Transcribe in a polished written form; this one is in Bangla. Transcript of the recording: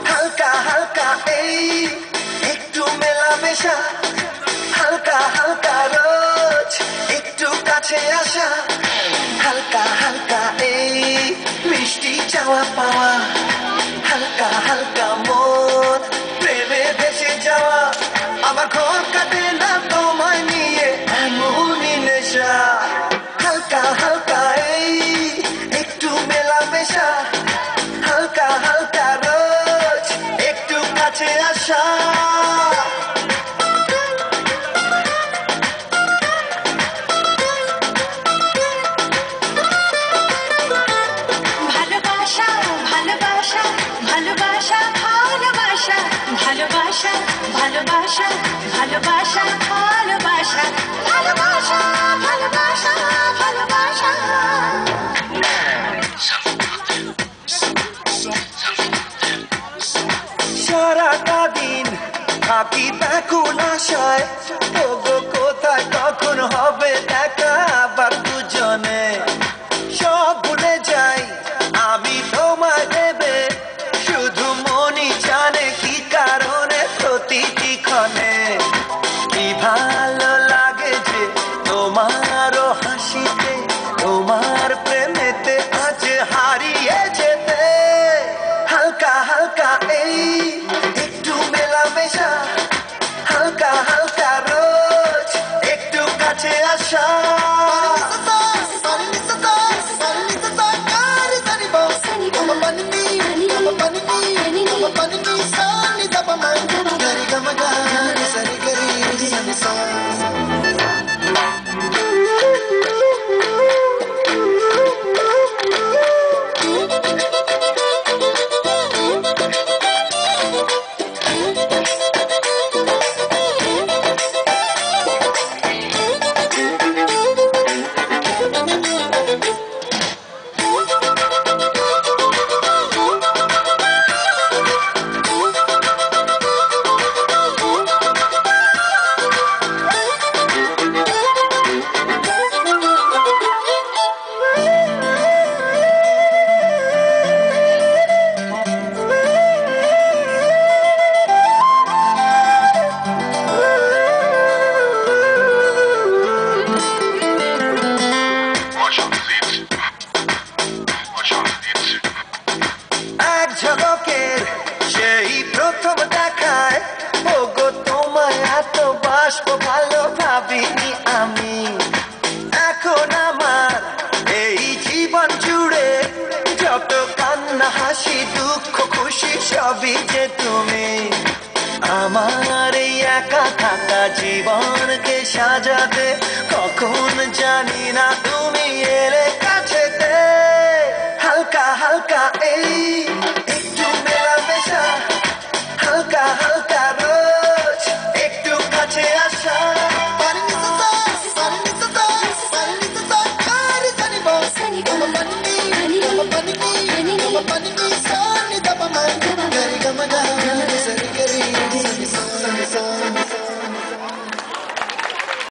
হালকা হালকা এই একটু মেলামেশা, হালকা হালকা রোজ একটু কাছে আসা, হালকা হালকা এই মিষ্টি চাওয়া পাওয়া, হালকা হালকা মন প্রেমে ভেসে যাওয়া। আমার ঘর কাটে না তোমায় নিয়ে এমনই নেশা, হালকা হালকা এই একটু মেলামেশা, হালকা হালকা রোজ একটু কাছে আসা। ভালোবাসা ভালোবাসা ভালোবাসা ভালোবাসা ভালোবাসা ভালোবাসা ভালোবাসা ভালোবাসা ভালোবাসা ভালোবাসা ভালোবাসা। সারাটা দিন থাকি ব্যাকুল আশায়, ওগো কোথায় কখন হবে দেখা আবার দুজনে। সব ভুলে যাই আমি তোমায় দেবে, শুধু মনই জানে কি কারণে প্রতিটি ক্ষণে। কি ভালো লাগে যে তোমারও হাসিতে, তোমার প্রেমেতে আজ হারিয়ে যেতে। হালকা হালকা এই একটু মেলামেশা, হালকা হালকা রোজ একটু কাছে আসা। এক ঝলকের সেই প্রথম দেখায়, ওগো তোমায় এত বাসবো ভালো ভাবিনি আমি। এখন আমার এই জীবন জুড়ে যত কান্না হাসি দুঃখ খুশি সবই যে তুমি। আমার এই একা থাকা জীবনকে সাজাতে কখন জানি না তুমি এলে